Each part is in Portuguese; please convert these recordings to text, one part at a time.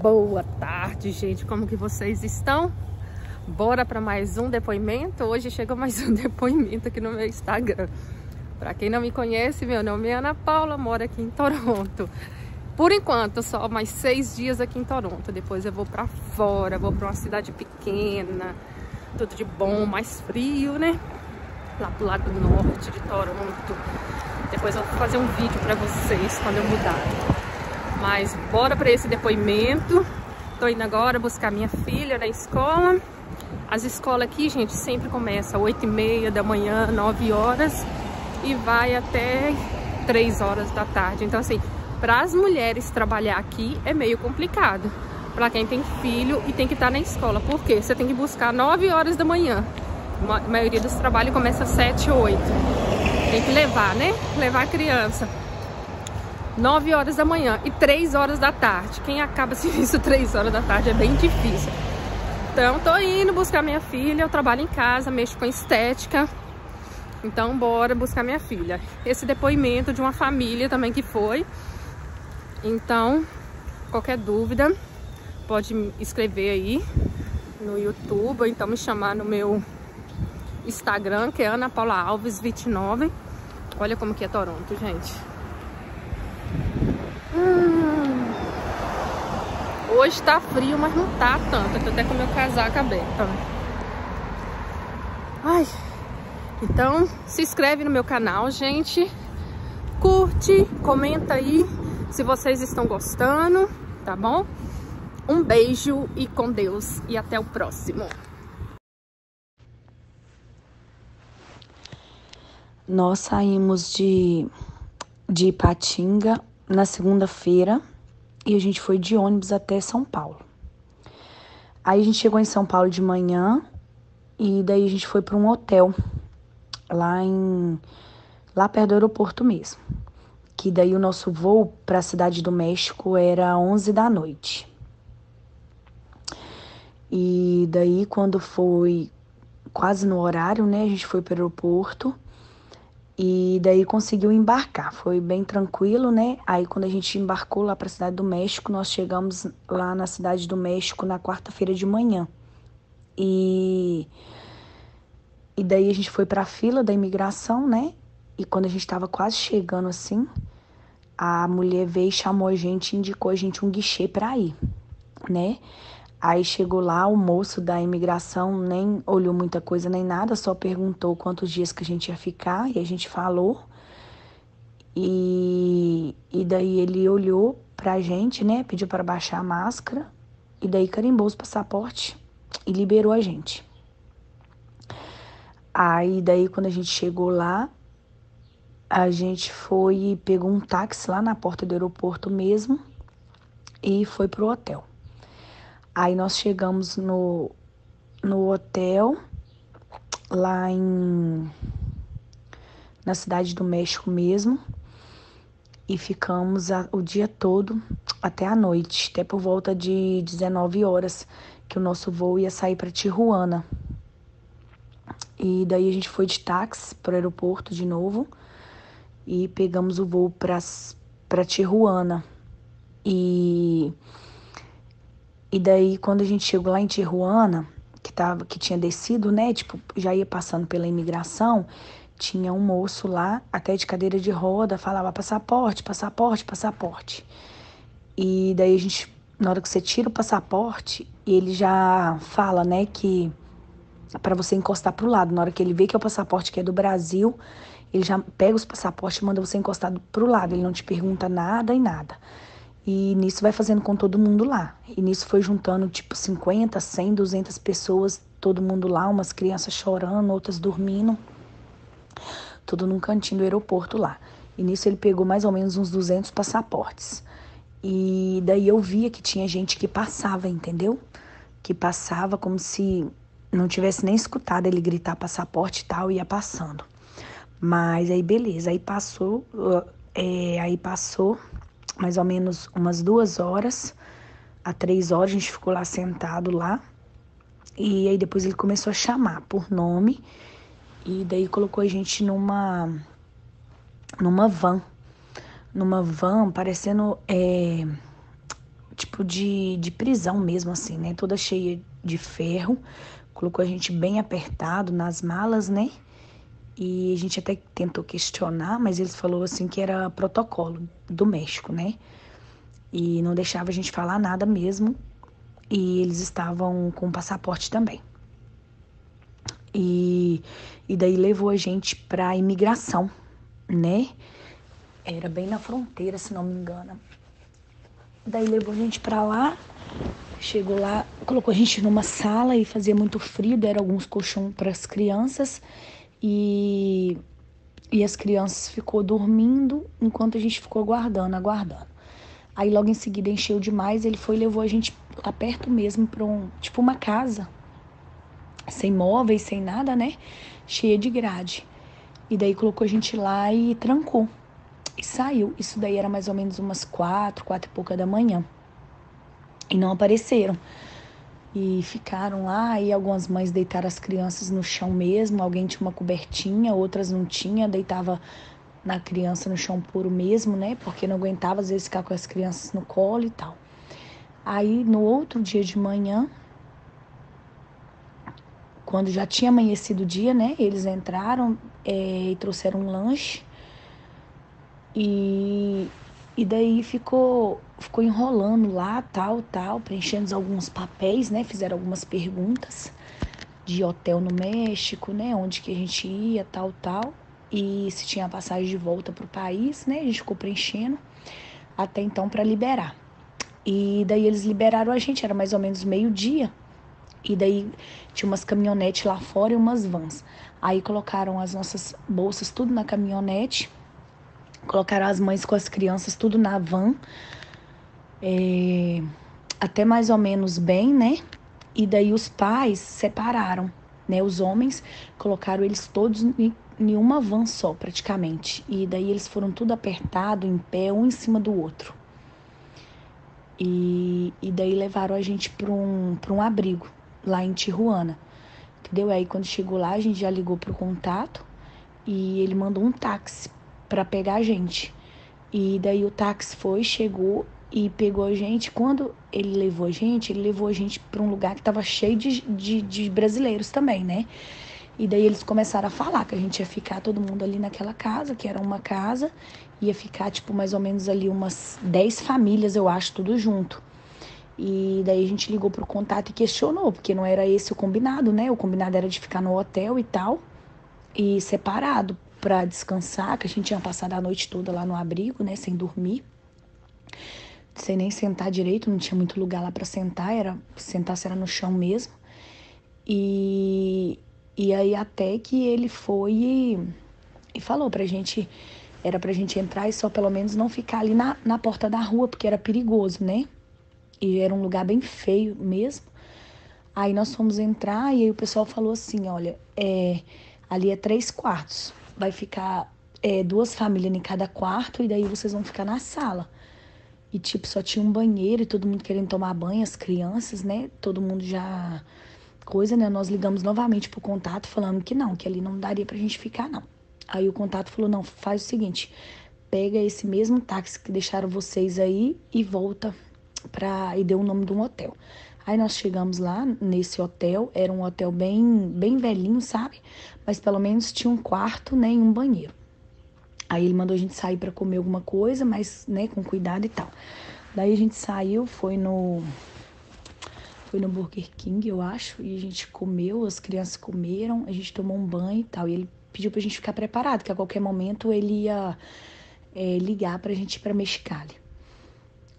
Boa tarde, gente. Como que vocês estão? Bora para mais um depoimento. Hoje chegou mais um depoimento aqui no meu Instagram. Para quem não me conhece, meu nome é Ana Paula, moro aqui em Toronto. Por enquanto, só mais 6 dias aqui em Toronto. Depois eu vou para fora, vou para uma cidade pequena, tudo de bom, mais frio, né? Lá pro lado norte de Toronto. Depois eu vou fazer um vídeo para vocês quando eu mudar. Mas bora para esse depoimento. Tô indo agora buscar minha filha na escola. As escolas aqui, gente, sempre começam às 8h30 da manhã, 9 horas e vai até 3 horas da tarde. Então, assim, para as mulheres trabalhar aqui é meio complicado. Para quem tem filho e tem que estar na escola. Por quê? Você tem que buscar 9 horas da manhã. A maioria dos trabalhos começa às 7, 8. Tem que levar, né? Levar a criança. 9 horas da manhã e 3 horas da tarde. Quem acaba serviço 3 horas da tarde é bem difícil. Então, tô indo buscar minha filha. Eu trabalho em casa, mexo com estética. Então, bora buscar minha filha. Esse depoimento de uma família também que foi. Então, qualquer dúvida, pode me escrever aí no YouTube. Ou então me chamar no meu Instagram, que é Ana Paula Alves 29. Olha como que é Toronto, gente. Hoje tá frio, mas não tá tanto. Eu tô até com meu casaco aberto. Ai. Então, se inscreve no meu canal, gente. Curte, comenta aí se vocês estão gostando, tá bom? Um beijo e com Deus. E até o próximo. Nós saímos de Ipatinga na segunda-feira e a gente foi de ônibus até São Paulo. Aí a gente chegou em São Paulo de manhã e daí a gente foi para um hotel lá perto do aeroporto mesmo. Que daí o nosso voo para a Cidade do México era 11 da noite. E daí quando foi quase no horário, né, a gente foi para o aeroporto. E daí conseguiu embarcar, foi bem tranquilo, né? Aí quando a gente embarcou lá para a Cidade do México, nós chegamos lá na Cidade do México na quarta-feira de manhã. E daí a gente foi para a fila da imigração, né? E quando a gente estava quase chegando assim, a mulher veio e chamou a gente, indicou a gente um guichê para ir, né? Aí chegou lá, o moço da imigração nem olhou muita coisa nem nada, só perguntou quantos dias que a gente ia ficar, e a gente falou. E daí ele olhou pra gente, né, pediu para baixar a máscara, e daí carimbou os passaportes e liberou a gente. Aí daí quando a gente chegou lá, a gente foi e pegou um táxi lá na porta do aeroporto mesmo e foi pro hotel. Aí nós chegamos no hotel, lá na Cidade do México mesmo, e ficamos o dia todo até a noite, até por volta de 19 horas, que o nosso voo ia sair para Tijuana. E daí a gente foi de táxi para o aeroporto de novo e pegamos o voo para Tijuana. E daí, quando a gente chegou lá em Tijuana, que tinha descido, né, tipo, já ia passando pela imigração, tinha um moço lá, até de cadeira de roda, falava passaporte, passaporte, passaporte. E daí a gente, na hora que você tira o passaporte, ele já fala, né, que para você encostar pro lado. Na hora que ele vê que é o passaporte que é do Brasil, ele já pega os passaportes e manda você encostar pro lado. Ele não te pergunta nada e nada. E nisso vai fazendo com todo mundo lá. E nisso foi juntando tipo 50, 100, 200 pessoas, todo mundo lá, umas crianças chorando, outras dormindo. Tudo num cantinho do aeroporto lá. E nisso ele pegou mais ou menos uns 200 passaportes. E daí eu via que tinha gente que passava, entendeu? Que passava como se não tivesse nem escutado ele gritar passaporte e tal, ia passando. Mas aí beleza, aí passou mais ou menos umas 2 horas a 3 horas, a gente ficou lá sentado lá. E aí depois ele começou a chamar por nome. E daí colocou a gente numa van parecendo tipo de prisão mesmo, assim, né? Toda cheia de ferro. Colocou a gente bem apertado nas malas, né? E a gente até tentou questionar, mas eles falaram assim que era protocolo do México, né? E não deixava a gente falar nada mesmo. E eles estavam com passaporte também. E daí levou a gente pra imigração, né? Era bem na fronteira, se não me engano. Daí levou a gente pra lá, chegou lá, colocou a gente numa sala e fazia muito frio, deram alguns colchões para as crianças e as crianças ficou dormindo enquanto a gente ficou aguardando. Aí logo em seguida encheu demais, ele foi e levou a gente lá perto mesmo para tipo uma casa, sem móveis, sem nada, né? Cheia de grade. E daí colocou a gente lá e trancou. E saiu. Isso daí era mais ou menos umas 4 e pouca da manhã. E não apareceram. E ficaram lá, e algumas mães deitaram as crianças no chão mesmo, alguém tinha uma cobertinha, outras não tinha, deitava na criança no chão puro mesmo, né? Porque não aguentava às vezes ficar com as crianças no colo e tal. Aí no outro dia de manhã, quando já tinha amanhecido o dia, né? Eles entraram e trouxeram um lanche. E daí ficou enrolando lá, tal, preenchendo alguns papéis, né? Fizeram algumas perguntas de hotel no México, né? Onde que a gente ia, tal. E se tinha passagem de volta pro país, né? A gente ficou preenchendo até então para liberar. E daí eles liberaram a gente, era mais ou menos meio-dia. E daí tinha umas caminhonetes lá fora e umas vans. Aí colocaram as nossas bolsas tudo na caminhonete. Colocaram as mães com as crianças tudo na van, até mais ou menos bem, né? E daí os pais separaram, né? Os homens colocaram eles todos em uma van só, praticamente. E daí eles foram tudo apertado, em pé, um em cima do outro. E daí levaram a gente para um abrigo, lá em Tijuana, entendeu? Aí quando chegou lá, a gente já ligou pro contato e ele mandou um táxi para pegar a gente. E daí o táxi chegou e pegou a gente. Quando ele levou a gente para um lugar que estava cheio de brasileiros também, né? E daí eles começaram a falar que a gente ia ficar todo mundo ali naquela casa, que era uma casa, ia ficar tipo mais ou menos ali umas 10 famílias, eu acho, tudo junto. E daí a gente ligou pro contato e questionou, porque não era esse o combinado, né? O combinado era de ficar no hotel e tal, e separado para descansar, que a gente tinha passado a noite toda lá no abrigo, né, sem dormir, sem nem sentar direito, não tinha muito lugar lá para sentar, sentar no chão mesmo. E aí até que ele foi e falou pra gente, era pra gente entrar e só pelo menos não ficar ali na porta da rua, porque era perigoso, né? E era um lugar bem feio mesmo. Aí nós fomos entrar e aí o pessoal falou assim, olha, ali é 3 quartos. Vai ficar 2 famílias em cada quarto e daí vocês vão ficar na sala. E tipo, só tinha um banheiro e todo mundo querendo tomar banho, as crianças, né? Todo mundo já... Coisa, né? Nós ligamos novamente pro contato falando que não, que ali não daria pra gente ficar, não. Aí o contato falou, não, faz o seguinte, pega esse mesmo táxi que deixaram vocês aí e volta e deu o nome de um hotel. Aí nós chegamos lá nesse hotel, era um hotel bem velhinho, sabe? Mas pelo menos tinha um quarto, né, e um banheiro. Aí ele mandou a gente sair para comer alguma coisa, mas, né, com cuidado e tal. Daí a gente saiu, foi no Burger King, eu acho, e a gente comeu, as crianças comeram, a gente tomou um banho e tal. E ele pediu pra gente ficar preparado, que a qualquer momento ele ia ligar pra gente ir pra Mexicali.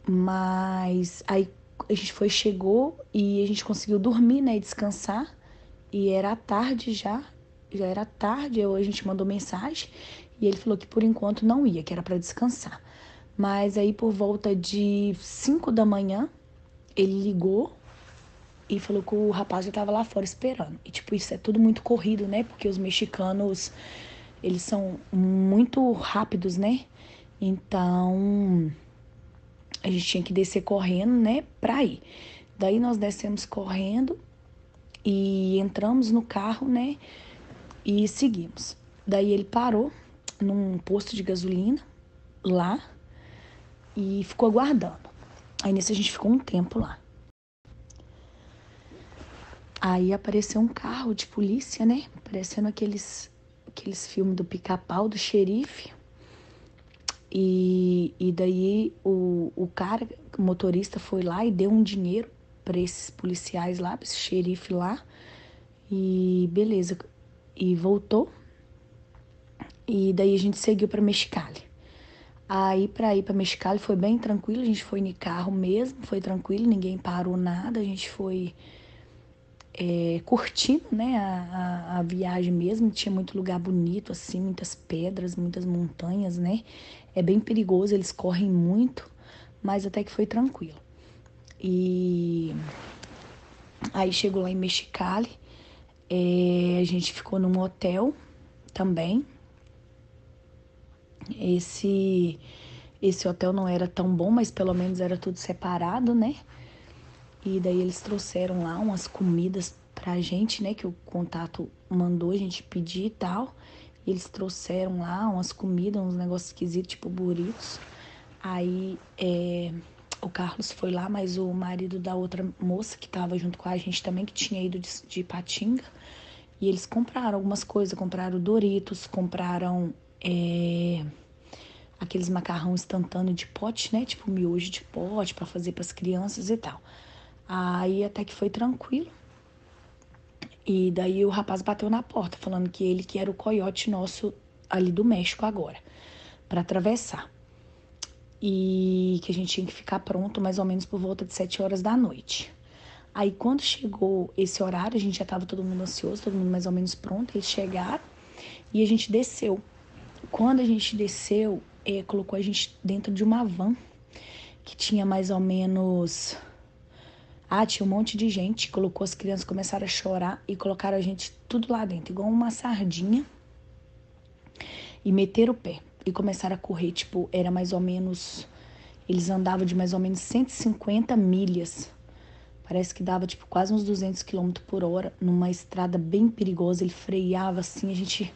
Mas aí a gente chegou e a gente conseguiu dormir, né, e descansar. E era tarde já era tarde, a gente mandou mensagem e ele falou que por enquanto não ia, que era para descansar. Mas aí por volta de 5 da manhã, ele ligou e falou que o rapaz já tava lá fora esperando. E tipo, isso é tudo muito corrido, né? Porque os mexicanos, eles são muito rápidos, né? Então, a gente tinha que descer correndo, né, pra ir. Daí nós descemos correndo e entramos no carro, né, e seguimos. Daí ele parou num posto de gasolina lá e ficou aguardando. Aí nisso a gente ficou um tempo lá. Aí apareceu um carro de polícia, né? Parecendo aqueles filmes do Pica-Pau, do xerife. E daí o cara, o motorista, foi lá e deu um dinheiro para esses policiais lá, para esse xerife lá. E beleza. E voltou. E daí a gente seguiu para Mexicali. Aí para ir para Mexicali foi bem tranquilo, a gente foi de carro mesmo, foi tranquilo, ninguém parou nada, a gente foi curtindo, né, a viagem mesmo. Tinha muito lugar bonito, assim, muitas pedras, muitas montanhas, né? É bem perigoso, eles correm muito, mas até que foi tranquilo. E aí chegou lá em Mexicali, a gente ficou num hotel também. Esse hotel não era tão bom, mas pelo menos era tudo separado, né? E daí eles trouxeram lá umas comidas pra gente, né? Que o contato mandou a gente pedir e tal. E eles trouxeram lá umas comidas, uns negócios esquisitos, tipo burritos. Aí o Carlos foi lá, mas o marido da outra moça que tava junto com a gente também, que tinha ido de Ipatinga. E eles compraram algumas coisas, compraram Doritos, compraram aqueles macarrão instantâneo de pote, né? Tipo miojo de pote pra fazer pras crianças e tal. Aí até que foi tranquilo. E daí o rapaz bateu na porta, falando que ele que era o coiote nosso ali do México agora, para atravessar. E que a gente tinha que ficar pronto mais ou menos por volta de 7 horas da noite. Aí quando chegou esse horário, a gente já tava todo mundo ansioso, todo mundo mais ou menos pronto. Eles chegaram e a gente desceu. Quando a gente desceu, colocou a gente dentro de uma van que tinha mais ou menos... tinha um monte de gente, colocou as crianças, começaram a chorar e colocaram a gente tudo lá dentro, igual uma sardinha. E meteram o pé e começaram a correr, tipo, era mais ou menos... Eles andavam de mais ou menos 150 milhas. Parece que dava, tipo, quase uns 200 km por hora, numa estrada bem perigosa. Ele freava assim, a gente...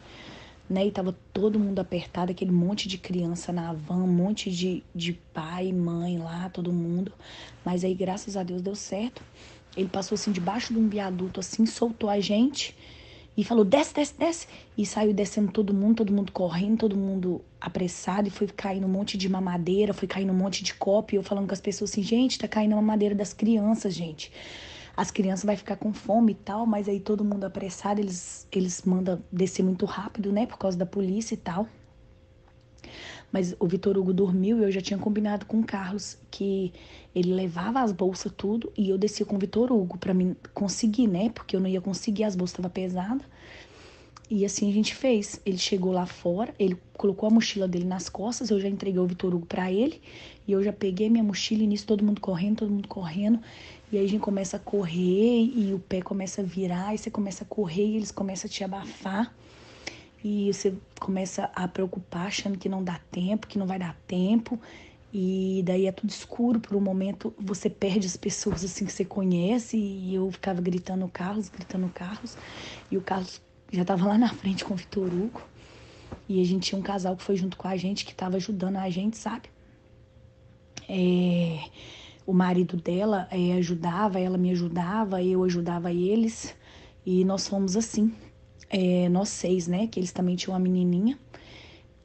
né? E tava todo mundo apertado, aquele monte de criança na van, um monte de pai, mãe lá, todo mundo. Mas aí, graças a Deus, deu certo. Ele passou assim debaixo de um viaduto, assim, soltou a gente e falou, desce, desce, desce. E saiu descendo todo mundo correndo, todo mundo apressado. E foi caindo um monte de mamadeira, foi caindo um monte de copo. E eu falando com as pessoas assim, gente, tá caindo a mamadeira das crianças, gente. As crianças vai ficar com fome e tal, mas aí todo mundo apressado, eles mandam descer muito rápido, né, por causa da polícia e tal. Mas o Vitor Hugo dormiu e eu já tinha combinado com o Carlos que ele levava as bolsas tudo e eu descia com o Vitor Hugo pra mim conseguir, né, porque eu não ia conseguir, as bolsas estavam pesadas. E assim a gente fez. Ele chegou lá fora, ele colocou a mochila dele nas costas, eu já entreguei o Vitor Hugo pra ele. E eu já peguei minha mochila e nisso todo mundo correndo. E aí a gente começa a correr e o pé começa a virar, e você começa a correr e eles começam a te abafar. E você começa a preocupar, achando que não dá tempo, que não vai dar tempo. E daí é tudo escuro, por um momento você perde as pessoas assim que você conhece. E eu ficava gritando Carlos. E o Carlos já tava lá na frente com o Vitor Hugo. E a gente tinha um casal que foi junto com a gente, que tava ajudando a gente, sabe? O marido dela ajudava, ela me ajudava, eu ajudava eles. E nós fomos assim, nós 6, né? Que eles também tinham uma menininha.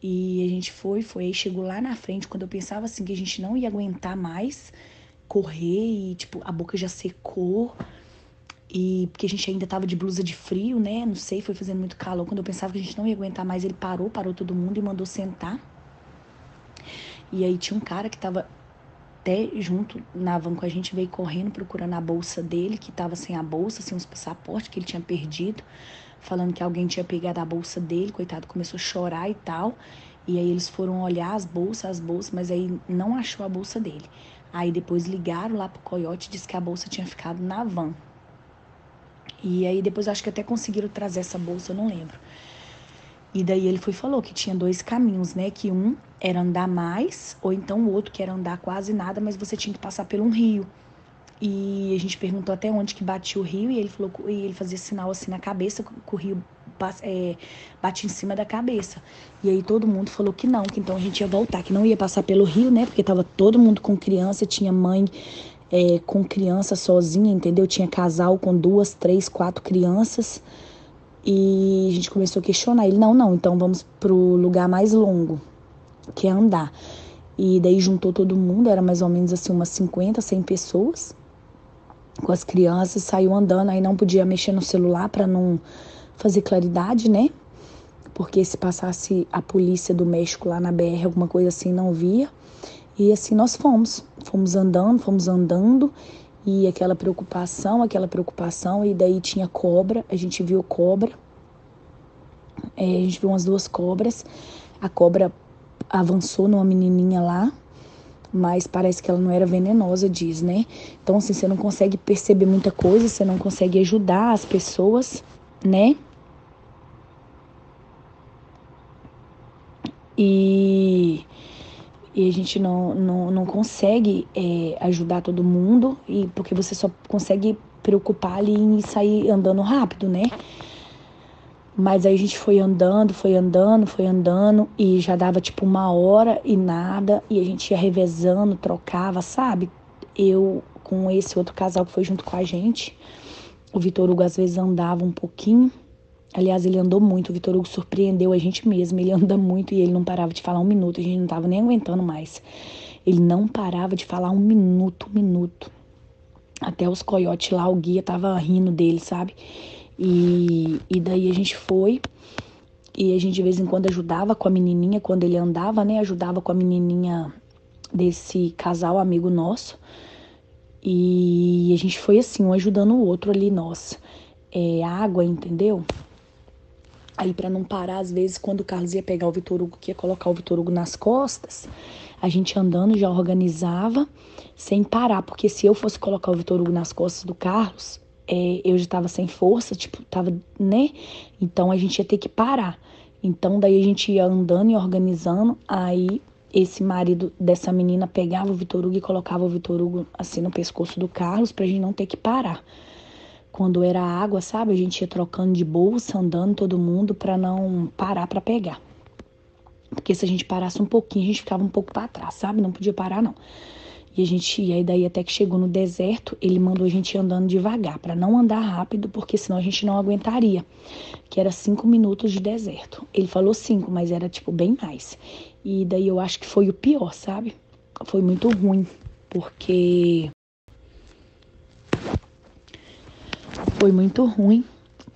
E a gente foi, aí chegou lá na frente, quando eu pensava assim que a gente não ia aguentar mais correr e, tipo, a boca já secou. E porque a gente ainda tava de blusa de frio, né? Não sei, foi fazendo muito calor. Quando eu pensava que a gente não ia aguentar mais, ele parou todo mundo e mandou sentar. E aí tinha um cara que tava até junto na van com a gente, veio correndo procurando a bolsa dele, que tava sem a bolsa, sem os passaportes que ele tinha perdido, falando que alguém tinha pegado a bolsa dele, coitado, começou a chorar e tal. E aí eles foram olhar as bolsas, mas aí não achou a bolsa dele. Aí depois ligaram lá pro coiote, disse que a bolsa tinha ficado na van. E aí depois acho que até conseguiram trazer essa bolsa, eu não lembro. E daí ele falou que tinha 2 caminhos, né? Que um era andar mais, ou então o outro que era andar quase nada, mas você tinha que passar por um rio. E a gente perguntou até onde que batia o rio, e ele falou, e ele fazia sinal assim na cabeça, que o rio bate em cima da cabeça. E aí todo mundo falou que não, que então a gente ia voltar, que não ia passar pelo rio, né? Porque tava todo mundo com criança, tinha mãe com criança sozinha, entendeu? Tinha casal com 2, 3, 4 crianças. E a gente começou a questionar ele, não, então vamos pro lugar mais longo, que é andar. E daí juntou todo mundo, era mais ou menos assim umas 50, 100 pessoas, com as crianças, saiu andando, aí não podia mexer no celular para não fazer claridade, né? Porque se passasse a polícia do México lá na BR, alguma coisa assim, não via. E assim nós fomos andando, e aquela preocupação, e daí tinha cobra, a gente viu cobra, a gente viu umas 2 cobras, a cobra avançou numa menininha lá, mas parece que ela não era venenosa, diz, né? Então, assim, você não consegue perceber muita coisa, você não consegue ajudar as pessoas, né? E a gente não consegue ajudar todo mundo, porque você só consegue preocupar ali em sair andando rápido, né? Mas aí a gente foi andando, e já dava tipo 1 hora e nada, e a gente ia revezando, trocava, sabe? Eu com esse outro casal que foi junto com a gente, o Vitor Hugo às vezes andava um pouquinho, aliás ele andou muito, o Vitor Hugo surpreendeu a gente mesmo, ele anda muito e ele não parava de falar 1 minuto, a gente não tava nem aguentando mais. Ele não parava de falar 1 minuto. Até os coiotes lá, o guia tava rindo dele, sabe? E daí a gente foi, e a gente de vez em quando ajudava com a menininha, quando ele andava, né? Ajudava com a menininha desse casal amigo nosso. E a gente foi assim, um ajudando o outro ali, nossa. Água, entendeu? Aí pra não parar, às vezes, quando o Carlos ia pegar o Vitor Hugo, que ia colocar o Vitor Hugo nas costas, a gente andando já organizava sem parar, porque se eu fosse colocar o Vitor Hugo nas costas do Carlos, eu já tava sem força, tipo, tava, né? Então a gente ia ter que parar. Então daí a gente ia andando e organizando, aí esse marido dessa menina pegava o Vitor Hugo e colocava o Vitor Hugo assim no pescoço do Carlos pra gente não ter que parar. Quando era água, sabe? A gente ia trocando de bolsa, andando todo mundo pra não parar pra pegar. Porque se a gente parasse um pouquinho, a gente ficava um pouco pra trás, sabe? Não podia parar, não. E a gente ia, e daí até que chegou no deserto, ele mandou a gente ir andando devagar, pra não andar rápido, porque senão a gente não aguentaria. Que era 5 minutos de deserto. Ele falou 5, mas era tipo bem mais. E daí eu acho que foi o pior, sabe? Foi muito ruim, porque... Foi muito ruim,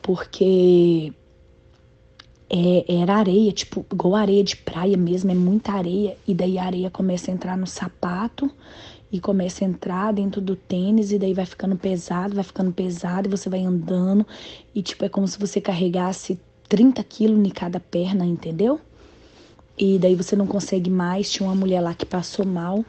porque era areia, tipo, igual areia de praia mesmo, é muita areia. E daí a areia começa a entrar no sapato e começa a entrar dentro do tênis, e daí vai ficando pesado, e você vai andando. E tipo, é como se você carregasse 30 quilos em cada perna, entendeu? E daí você não consegue mais. Tinha uma mulher lá que passou mal.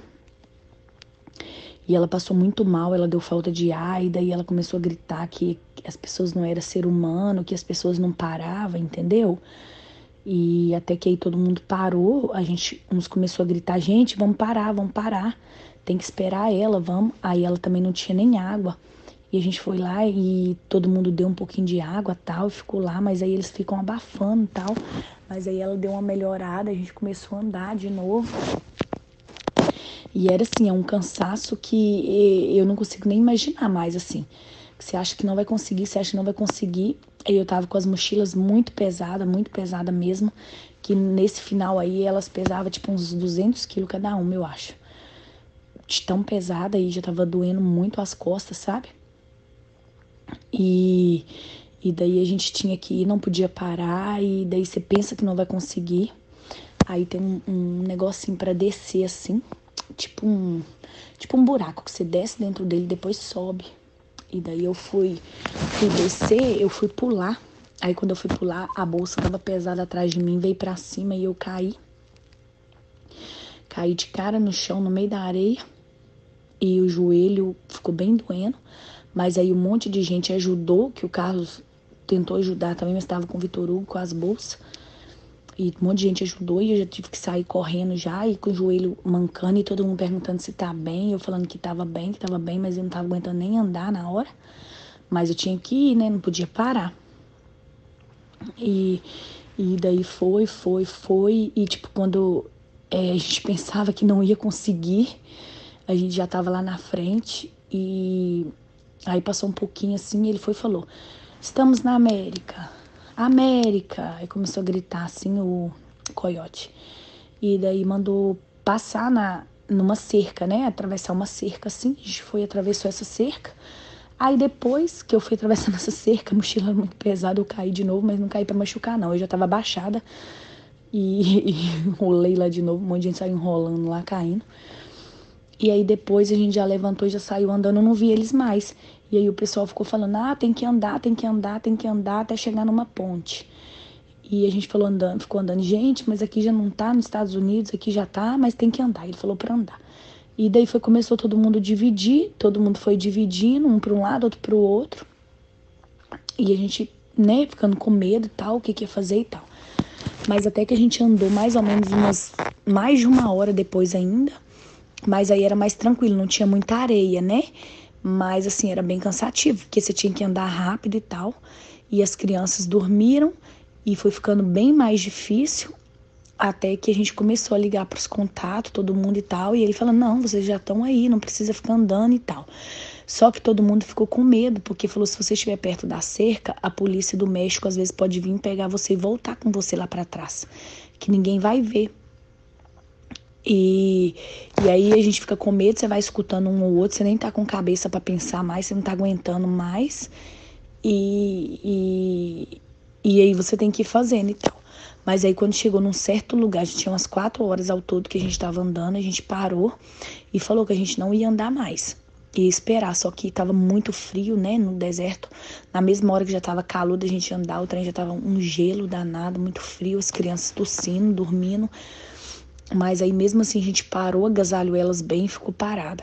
E ela passou muito mal, ela deu falta de ar, e daí ela começou a gritar que as pessoas não eram ser humano, que as pessoas não paravam, entendeu? E até que aí todo mundo parou, uns começou a gritar, gente, vamos parar, tem que esperar ela, vamos. Aí ela também não tinha nem água, e a gente foi lá e todo mundo deu um pouquinho de água tal, e ficou lá, mas aí eles ficam abafando tal. Mas aí ela deu uma melhorada, a gente começou a andar de novo. E era assim, é um cansaço que eu não consigo nem imaginar mais, assim. Você acha que não vai conseguir, você acha que não vai conseguir. Aí eu tava com as mochilas muito pesada mesmo. Que nesse final aí elas pesavam tipo uns 200 quilos cada uma, eu acho. De tão pesada aí, já tava doendo muito as costas, sabe? E daí a gente tinha que ir, não podia parar. E daí você pensa que não vai conseguir. Aí tem um negocinho pra descer assim. Tipo um buraco que você desce dentro dele e depois sobe. E daí eu fui descer, eu fui pular. Aí quando eu fui pular, a bolsa tava pesada atrás de mim, veio pra cima e eu caí. Caí de cara no chão, no meio da areia. E o joelho ficou bem doendo. Mas aí um monte de gente ajudou, que o Carlos tentou ajudar também, mas estava com o Vitor Hugo, com as bolsas. E um monte de gente ajudou e eu já tive que sair correndo já, e com o joelho mancando, e todo mundo perguntando se tá bem, eu falando que tava bem, mas eu não tava aguentando nem andar na hora. Mas eu tinha que ir, né? Não podia parar. E, e daí foi. E tipo, quando a gente pensava que não ia conseguir, a gente já tava lá na frente. E aí passou um pouquinho assim, e ele foi e falou: estamos na América. América! Aí começou a gritar assim o coiote. E daí mandou passar numa cerca, né? Atravessar uma cerca assim. A gente foi, atravessou essa cerca. Aí depois que eu fui atravessando essa cerca, a mochila era muito pesada, eu caí de novo, mas não caí pra machucar não. Eu já tava abaixada e rolei lá de novo, um monte de gente saiu enrolando lá, caindo. E aí depois a gente já levantou e já saiu andando, eu não vi eles mais. E aí o pessoal ficou falando, tem que andar, até chegar numa ponte. E a gente ficou andando, gente, mas aqui já não tá nos Estados Unidos, aqui já tá, mas tem que andar. Ele falou pra andar. E daí começou todo mundo a dividir, todo mundo foi dividindo, um para um lado, outro para o outro. E a gente, né, ficando com medo e tal, o que ia fazer e tal. Mas até que a gente andou mais ou menos mais de uma hora depois ainda. Mas aí era mais tranquilo, não tinha muita areia, né? Mas assim, era bem cansativo, porque você tinha que andar rápido e tal. E as crianças dormiram e foi ficando bem mais difícil. Até que a gente começou a ligar para os contatos, todo mundo e tal. E ele falou, não, vocês já estão aí, não precisa ficar andando e tal. Só que todo mundo ficou com medo, porque falou, se você estiver perto da cerca, a polícia do México às vezes pode vir pegar você e voltar com você lá para trás. Que ninguém vai ver. E aí a gente fica com medo, você vai escutando um ou outro, você nem tá com cabeça para pensar mais, você não tá aguentando mais. E aí você tem que ir fazendo e tal. Mas aí quando chegou num certo lugar, já tinha umas 4 horas ao todo que a gente tava andando, a gente parou e falou que a gente não ia andar mais. Ia esperar, só que tava muito frio, né, no deserto. Na mesma hora que já tava calor da gente andar, o trem já tava um gelo danado, muito frio, as crianças tossindo, dormindo. Mas aí mesmo assim a gente parou, agasalhou elas bem e ficou parada.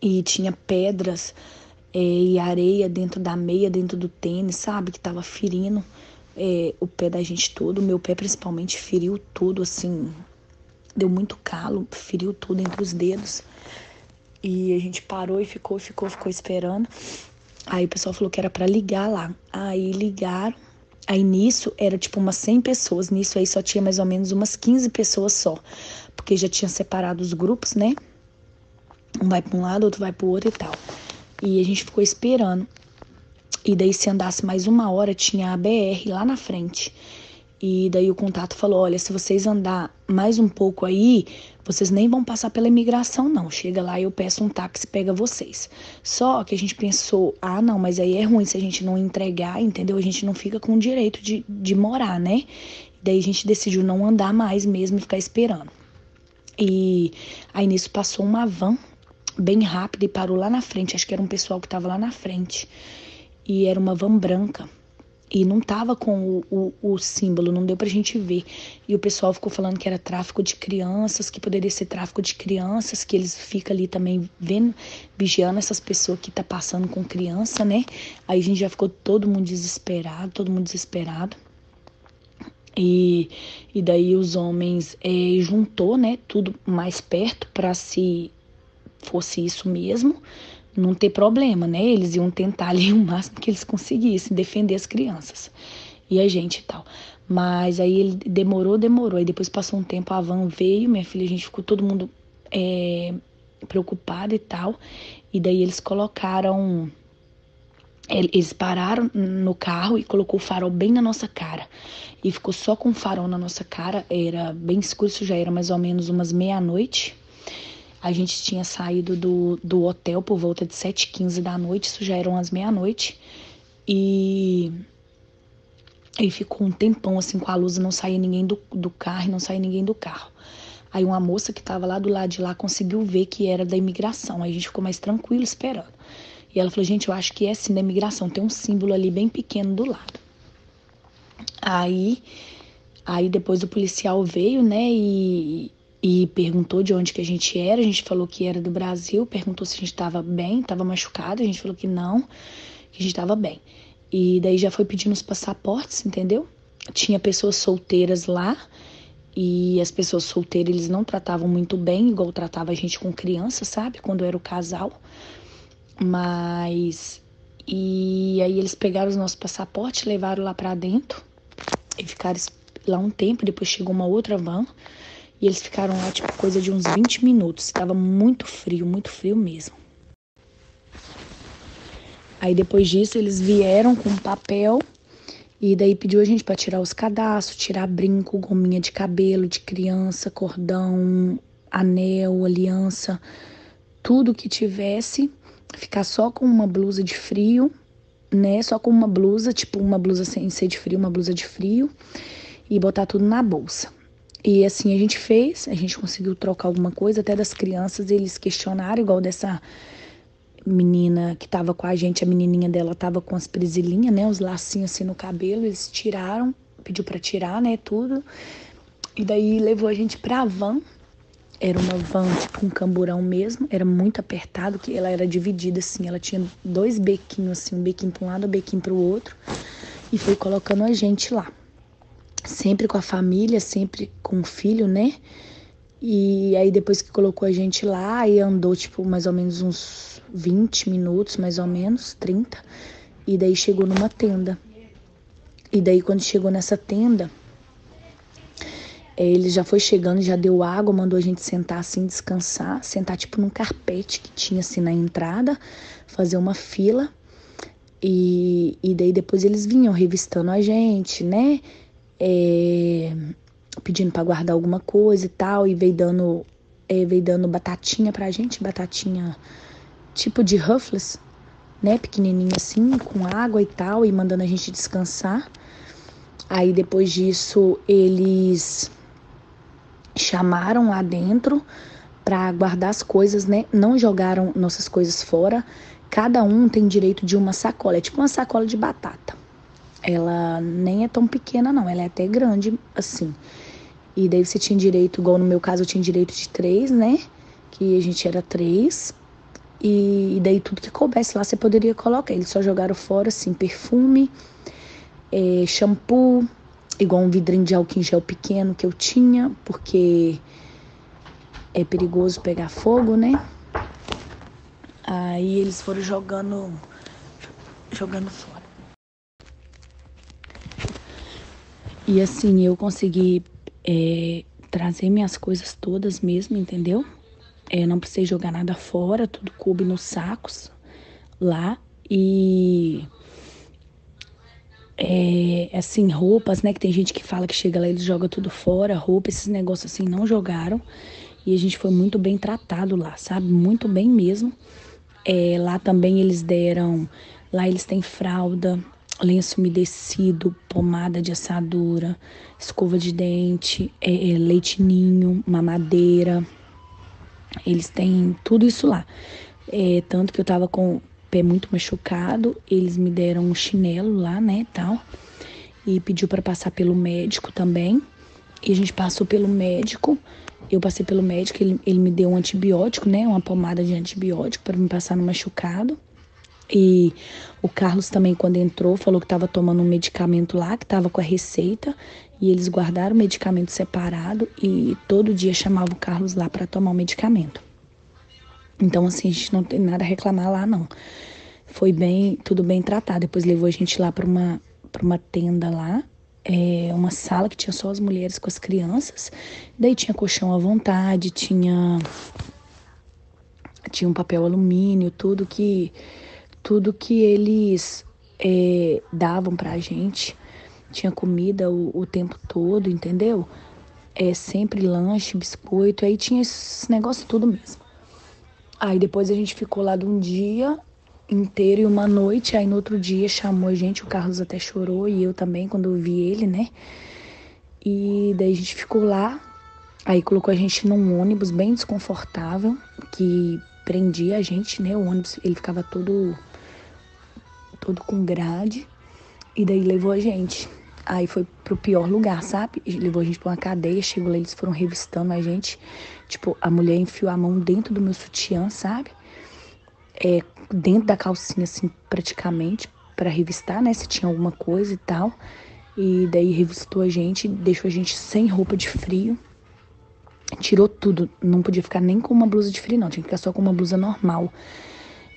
E tinha pedras e areia dentro da meia, dentro do tênis, sabe? Que tava ferindo o pé da gente todo. O meu pé principalmente feriu tudo, assim, deu muito calo, feriu tudo entre os dedos. E a gente parou e ficou esperando. Aí o pessoal falou que era pra ligar lá. Aí ligaram. Aí nisso era tipo umas 100 pessoas. Nisso aí só tinha mais ou menos umas 15 pessoas só. Porque já tinha separado os grupos, né? Um vai pra um lado, outro vai pro outro e tal. E a gente ficou esperando. E daí se andasse mais uma hora, tinha a BR lá na frente. E daí o contato falou, olha, se vocês andar mais um pouco aí, vocês nem vão passar pela imigração não. Chega lá e eu peço um táxi, pega vocês. Só que a gente pensou, não, mas aí é ruim se a gente não entregar, entendeu? A gente não fica com o direito de morar, né? Daí a gente decidiu não andar mais mesmo e ficar esperando. E aí nisso passou uma van bem rápida e parou lá na frente. Acho que era um pessoal que tava lá na frente. E era uma van branca. E não tava com o símbolo, não deu pra gente ver. E o pessoal ficou falando que era tráfico de crianças, que poderia ser tráfico de crianças, que eles ficam ali também vendo, vigiando essas pessoas que tá passando com criança, né? Aí a gente já ficou todo mundo desesperado. E daí os homens juntou, né, tudo mais perto pra se fosse isso mesmo, não ter problema, né? Eles iam tentar ali o máximo que eles conseguissem defender as crianças e a gente e tal. Mas aí ele demorou. Aí depois passou um tempo, a van veio, minha filha, a gente ficou todo mundo preocupado e tal. E daí eles pararam no carro e colocou o farol bem na nossa cara. E ficou só com o farol na nossa cara, era bem escuro, isso já era mais ou menos umas meia-noite. A gente tinha saído do hotel por volta de 7h15 da noite, isso já eram as meia-noite. E ficou um tempão assim com a luz, não saía ninguém do carro, não saía ninguém do carro. Aí uma moça que estava lá do lado de lá conseguiu ver que era da imigração. Aí a gente ficou mais tranquilo esperando. E ela falou, gente, eu acho que é sim da imigração, tem um símbolo ali bem pequeno do lado. Aí depois o policial veio, né, e perguntou de onde que a gente era. A gente falou que era do Brasil, perguntou se a gente estava bem, estava machucado. A gente falou que não, que a gente estava bem. E daí já foi pedindo os passaportes, entendeu? Tinha pessoas solteiras lá, e as pessoas solteiras eles não tratavam muito bem, igual tratava a gente com criança, sabe? Quando era o casal. Mas E aí eles pegaram os nossos passaportes, levaram lá pra dentro e ficaram lá um tempo. Depois chegou uma outra van e eles ficaram lá, tipo, coisa de uns 20 minutos. Tava muito frio mesmo. Aí depois disso eles vieram com papel e daí pediu a gente pra tirar os cadastros, tirar brinco, gominha de cabelo de criança, cordão, anel, aliança, tudo que tivesse, ficar só com uma blusa de frio, né? Só com uma blusa, tipo uma blusa sem ser de frio, uma blusa de frio, e botar tudo na bolsa. E assim a gente fez, a gente conseguiu trocar alguma coisa, até das crianças eles questionaram, igual dessa menina que tava com a gente, a menininha dela tava com as presilhinhas, né? Os lacinhos assim no cabelo, eles tiraram, pediu pra tirar, né? Tudo. E daí levou a gente pra van. Era uma van, tipo um camburão mesmo, era muito apertado, que ela era dividida assim, ela tinha 2 bequinhos assim, um bequinho para um lado, um bequinho para o outro, e foi colocando a gente lá. Sempre com a família, sempre com o filho, né? E aí depois que colocou a gente lá, aí andou tipo mais ou menos uns 20 minutos, mais ou menos, 30, e daí chegou numa tenda. E daí quando chegou nessa tenda, ele já foi chegando, já deu água, mandou a gente sentar assim, descansar, sentar tipo num carpete que tinha assim na entrada, fazer uma fila. E daí depois eles vinham revistando a gente, né? Pedindo pra guardar alguma coisa e tal, e veio dando batatinha pra gente, batatinha tipo de Ruffles, né? Pequenininha assim, com água e tal, e mandando a gente descansar. Aí depois disso eles chamaram lá dentro para guardar as coisas, né? Não jogaram nossas coisas fora. Cada um tem direito de uma sacola. É tipo uma sacola de batata. Ela nem é tão pequena, não. Ela é até grande, assim. E daí você tinha direito, igual no meu caso, eu tinha direito de 3, né? Que a gente era 3. E daí tudo que coubesse lá você poderia colocar. Eles só jogaram fora, assim, perfume, shampoo, igual um vidrinho de álcool em gel pequeno que eu tinha, porque é perigoso pegar fogo, né? Aí eles foram jogando fora. E assim, eu consegui trazer minhas coisas todas mesmo, entendeu? Não precisei jogar nada fora, tudo coube nos sacos lá. E assim, roupas, né? Que tem gente que fala que chega lá e eles jogam tudo fora, roupa, esses negócios assim, não jogaram. E a gente foi muito bem tratado lá, sabe? Muito bem mesmo. Lá também lá eles têm fralda, lenço umedecido, pomada de assadura, escova de dente, leite ninho, mamadeira. Eles têm tudo isso lá. Tanto que eu tava com o pé muito machucado, eles me deram um chinelo lá, né, tal. E pediu para passar pelo médico também. E a gente passou pelo médico. Eu passei pelo médico, ele me deu um antibiótico, né? Uma pomada de antibiótico para me passar no machucado. E o Carlos também, quando entrou, falou que estava tomando um medicamento lá, que estava com a receita. E eles guardaram o medicamento separado e todo dia chamava o Carlos lá para tomar o medicamento. Então, assim, a gente não tem nada a reclamar lá, não. Foi tudo bem tratado. Depois levou a gente lá para uma tenda lá. Uma sala que tinha só as mulheres com as crianças. Daí tinha colchão à vontade, tinha um papel alumínio, tudo que eles davam pra gente. Tinha comida o tempo todo, entendeu? Sempre lanche, biscoito, aí tinha esses negócios tudo mesmo. Aí depois a gente ficou lá de um dia inteiro e uma noite, aí no outro dia chamou a gente, o Carlos até chorou e eu também quando eu vi ele, né? E daí a gente ficou lá, aí colocou a gente num ônibus bem desconfortável, que prendia a gente, né? O ônibus, ele ficava todo com grade, e daí levou a gente. Aí foi pro pior lugar, sabe? Levou a gente pra uma cadeia, chegou lá, eles foram revistando a gente. Tipo, a mulher enfiou a mão dentro do meu sutiã, sabe? Dentro da calcinha, assim, praticamente, pra revistar, né? Se tinha alguma coisa e tal. E daí revistou a gente, deixou a gente sem roupa de frio. Tirou tudo, não podia ficar nem com uma blusa de frio, não. Tinha que ficar só com uma blusa normal.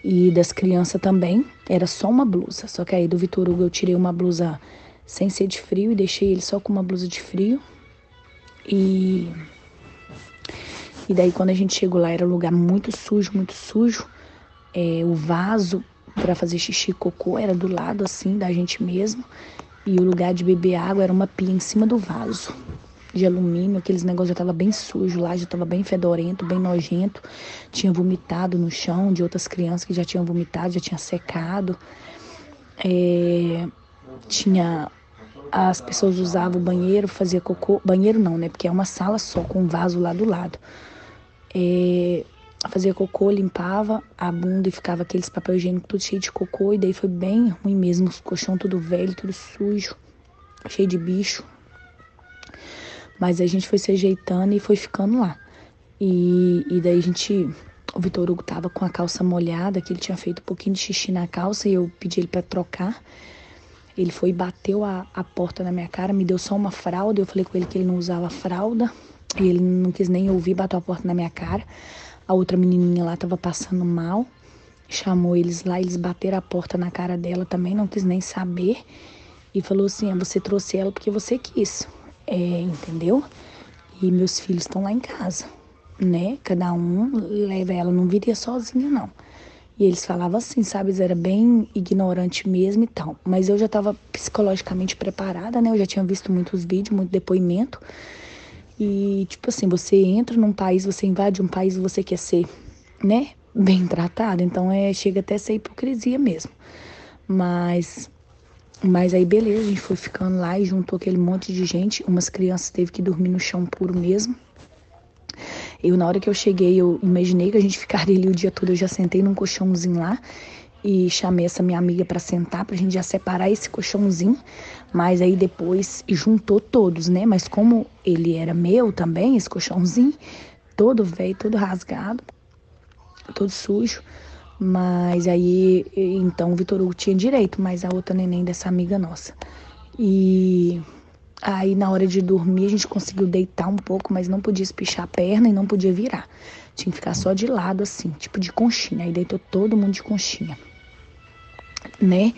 E das crianças também, era só uma blusa. Só que aí do Vitor Hugo eu tirei uma blusa sem ser de frio e deixei ele só com uma blusa de frio. E daí quando a gente chegou lá era um lugar muito sujo, muito sujo. O vaso para fazer xixi e cocô era do lado assim da gente mesmo. E o lugar de beber água era uma pia em cima do vaso de alumínio. Aqueles negócios já tava bem sujo lá, já tava bem fedorento, bem nojento. Tinha vomitado no chão de outras crianças que já tinham vomitado, já tinha secado. As pessoas usavam o banheiro, fazia cocô. Banheiro não, né? Porque é uma sala só, com um vaso lá do lado. Fazia cocô, limpava a bunda e ficava aqueles papel higiênico tudo cheio de cocô. E daí foi bem ruim mesmo, os colchão tudo velho, tudo sujo, cheio de bicho. Mas a gente foi se ajeitando e foi ficando lá. E daí o Vitor Hugo tava com a calça molhada, que ele tinha feito um pouquinho de xixi na calça e eu pedi ele pra trocar. Ele foi e bateu a porta na minha cara, me deu só uma fralda. Eu falei com ele que ele não usava fralda. E ele não quis nem ouvir, bateu a porta na minha cara. A outra menininha lá tava passando mal. Chamou eles lá, eles bateram a porta na cara dela também, não quis nem saber. E falou assim, você trouxe ela porque você quis. Entendeu? E meus filhos estão lá em casa, né? Cada um leva ela, não viria sozinha, não. E eles falavam assim, sabe? Eles eram bem ignorantes mesmo e tal. Mas eu já estava psicologicamente preparada, né? Eu já tinha visto muitos vídeos, muito depoimento. E, tipo assim, você entra num país, você invade um país, você quer ser, né? Bem tratado. Então, chega até a ser hipocrisia mesmo. Mas aí, beleza, a gente foi ficando lá e juntou aquele monte de gente. Umas crianças teve que dormir no chão puro mesmo. Na hora que eu cheguei, eu imaginei que a gente ficaria ali o dia todo. Eu já sentei num colchãozinho lá e chamei essa minha amiga pra sentar, pra gente já separar esse colchãozinho. Mas aí depois juntou todos, né? Mas como ele era meu também, esse colchãozinho, todo velho, todo rasgado, todo sujo. Mas aí, então, o Vitor Hugo tinha direito, mas a outra neném dessa amiga nossa. E aí, na hora de dormir, a gente conseguiu deitar um pouco, mas não podia espichar a perna e não podia virar. Tinha que ficar só de lado, assim, tipo de conchinha. Aí deitou todo mundo de conchinha, né?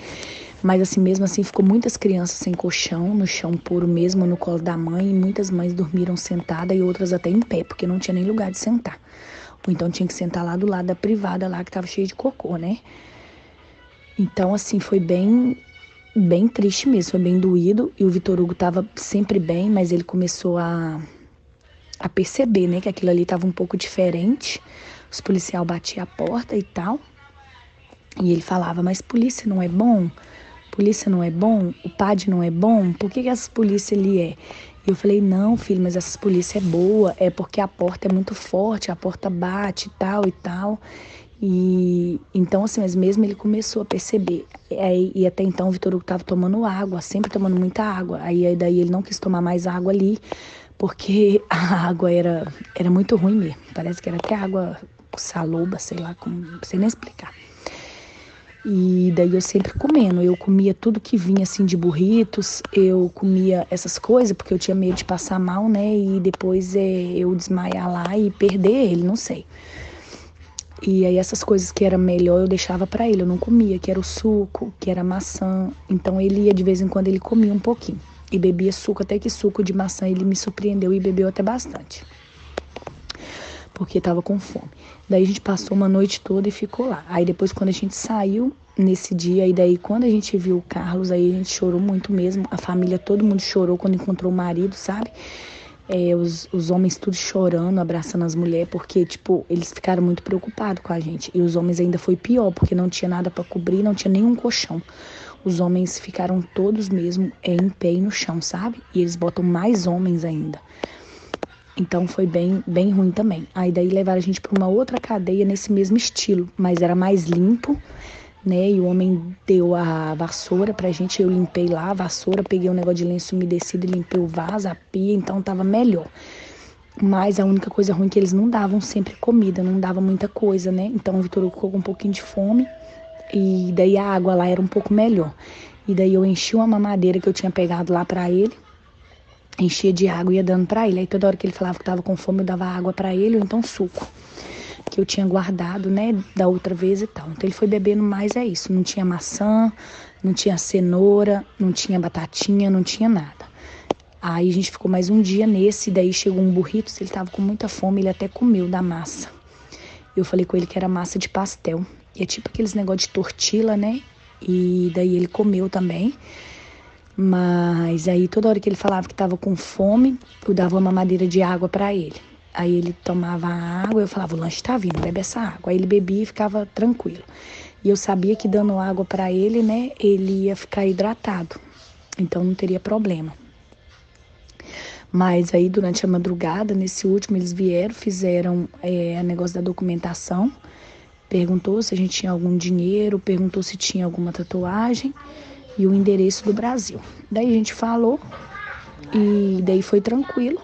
Mas assim, mesmo assim, ficou muitas crianças sem colchão, no chão puro mesmo, no colo da mãe. E muitas mães dormiram sentadas e outras até em pé, porque não tinha nem lugar de sentar. Ou então tinha que sentar lá do lado da privada lá, que tava cheio de cocô, né? Então, assim, foi bem triste mesmo, foi bem doído. E o Vitor Hugo tava sempre bem, mas ele começou a perceber, né, que aquilo ali tava um pouco diferente. Os policiais batiam a porta e tal. E ele falava, mas polícia não é bom? Polícia não é bom? O PAD não é bom? Por que essas polícias ali é? E eu falei, não, filho, mas essas polícias é boa, é porque a porta é muito forte, a porta bate e tal e tal. E então, assim, mas mesmo ele começou a perceber. E até então o Vitor Hugo tava tomando água, sempre tomando muita água. Aí daí ele não quis tomar mais água ali, porque a água era muito ruim mesmo. Parece que era até água saloba, sei lá, não sei nem explicar. E daí eu sempre comendo, eu comia tudo que vinha assim de burritos, eu comia essas coisas porque eu tinha medo de passar mal, né, e depois eu desmaiar lá e perder ele, não sei. E aí essas coisas que era melhor eu deixava pra ele, eu não comia, que era o suco, que era maçã, então ele ia de vez em quando, ele comia um pouquinho e bebia suco, até que suco de maçã ele me surpreendeu e bebeu até bastante, porque tava com fome. Daí a gente passou uma noite toda e ficou lá. Aí depois quando a gente saiu nesse dia, e daí quando a gente viu o Carlos, aí a gente chorou muito mesmo. A família, todo mundo chorou quando encontrou o marido, sabe? Os homens tudo chorando, abraçando as mulheres, porque, tipo, eles ficaram muito preocupados com a gente. E os homens ainda foi pior, porque não tinha nada pra cobrir, não tinha nenhum colchão. Os homens ficaram todos mesmo em pé e no chão, sabe? E eles botam mais homens ainda. Então foi bem ruim também. Aí daí levaram a gente para uma outra cadeia nesse mesmo estilo, mas era mais limpo, né? E o homem deu a vassoura pra gente, eu limpei lá a vassoura, peguei um negócio de lenço umedecido e limpei o vaso, a pia, então tava melhor. Mas a única coisa ruim é que eles não davam sempre comida, não davam muita coisa, né? Então o Vitor ficou com um pouquinho de fome e daí a água lá era um pouco melhor. E daí eu enchi uma mamadeira que eu tinha pegado lá pra ele, enchia de água e ia dando pra ele. Aí toda hora que ele falava que tava com fome, eu dava água pra ele ou então suco. que eu tinha guardado, né, da outra vez e tal. Então ele foi bebendo mais, é isso. Não tinha maçã, não tinha cenoura, não tinha batatinha, não tinha nada. Aí a gente ficou mais um dia nesse, daí chegou um burrito, ele tava com muita fome, ele até comeu da massa. Eu falei com ele que era massa de pastel. E é tipo aqueles negócios de tortilla, né? E daí ele comeu também. Mas aí toda hora que ele falava que tava com fome, eu dava uma mamadeira de água pra ele. Aí ele tomava a água, eu falava, o lanche tá vindo, bebe essa água. Aí ele bebia e ficava tranquilo. E eu sabia que dando água pra ele, né, ele ia ficar hidratado. Então não teria problema. Mas aí durante a madrugada, nesse último, eles vieram, fizeram o negócio da documentação. Perguntou se a gente tinha algum dinheiro, perguntou se tinha alguma tatuagem e o endereço do Brasil. Daí a gente falou e daí foi tranquilo.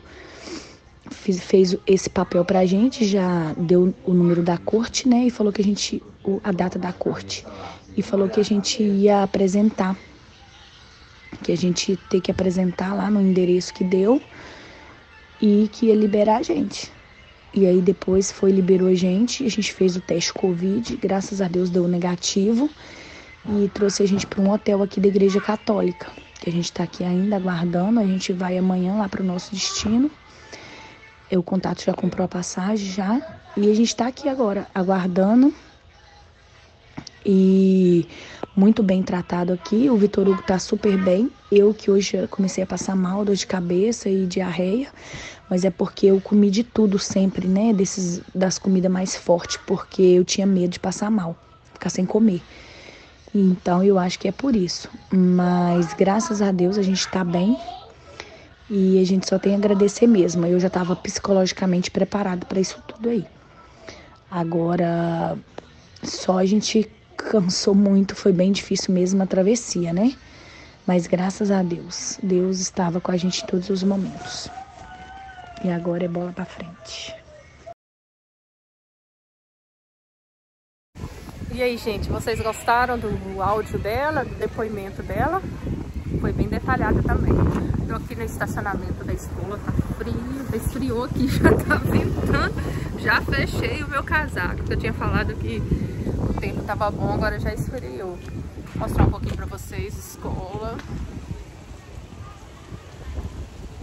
Fez esse papel pra gente, já deu o número da corte, né? E falou que a data da corte. E falou que a gente ia apresentar. Que a gente ia ter que apresentar lá no endereço que deu e que ia liberar a gente. E aí depois liberou a gente fez o teste Covid, graças a Deus deu negativo e trouxe a gente para um hotel aqui da Igreja Católica, que a gente está aqui ainda aguardando, a gente vai amanhã lá para o nosso destino. O contato já comprou a passagem já e a gente está aqui agora aguardando e muito bem tratado aqui. O Vitor Hugo tá super bem. Eu que hoje comecei a passar mal, dor de cabeça e diarreia, mas é porque eu comi de tudo sempre, né? Das comidas mais fortes, porque eu tinha medo de passar mal, ficar sem comer. Então eu acho que é por isso. Mas graças a Deus a gente tá bem e a gente só tem a agradecer mesmo. Eu já tava psicologicamente preparado para isso tudo aí. Agora só a gente cansou muito, foi bem difícil mesmo a travessia, né? Mas graças a Deus, Deus estava com a gente em todos os momentos. E agora é bola pra frente. E aí, gente, vocês gostaram do áudio dela, do depoimento dela? Foi bem detalhado também. Tô aqui no estacionamento da escola, tá frio, esfriou aqui, já tá ventando. Já fechei o meu casaco, porque eu tinha falado que o tempo tava bom, agora já esfriou. Vou mostrar um pouquinho pra vocês, escola.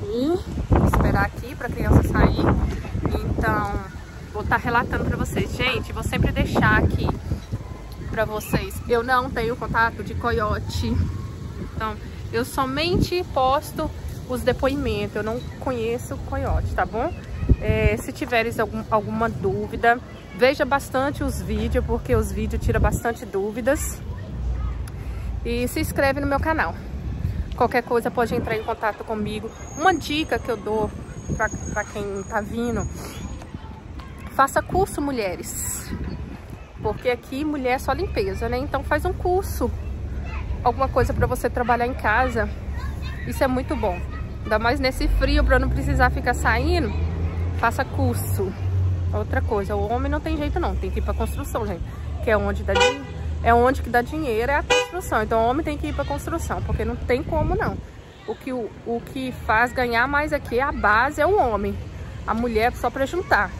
E vou esperar aqui pra criança sair. Então, vou estar relatando pra vocês. Gente, vou sempre deixar aqui pra vocês. Eu não tenho contato de coiote. Então, eu somente posto os depoimentos. Eu não conheço coiote, tá bom? Se tiveres alguma dúvida, veja bastante os vídeos, porque os vídeos tiram bastante dúvidas. E se inscreve no meu canal. Qualquer coisa pode entrar em contato comigo. Uma dica que eu dou pra quem tá vindo: faça curso, mulheres. Porque aqui mulher é só limpeza, né? Então faz um curso. Alguma coisa pra você trabalhar em casa. Isso é muito bom. Ainda mais nesse frio, pra não precisar ficar saindo. Faça curso. Outra coisa, o homem não tem jeito não, tem que ir pra construção, gente. Que é onde dá dinheiro. É onde que dá dinheiro, é a construção. Então o homem tem que ir pra construção, porque não tem como não. O que faz ganhar mais aqui, a base é o homem. A mulher só pra juntar.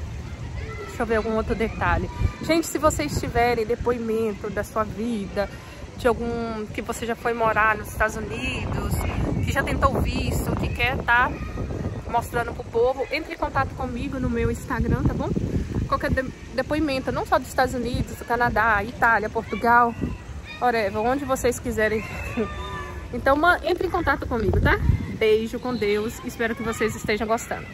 Deixa eu ver algum outro detalhe. Gente, se vocês tiverem depoimento da sua vida, de algum que você já foi morar nos Estados Unidos, que já tentou visto, que quer estar mostrando pro povo, entre em contato comigo no meu Instagram, tá bom? Qualquer depoimento, não só dos Estados Unidos, do Canadá, Itália, Portugal, whatever, onde vocês quiserem. Então, entre em contato comigo, tá? Beijo, com Deus, espero que vocês estejam gostando.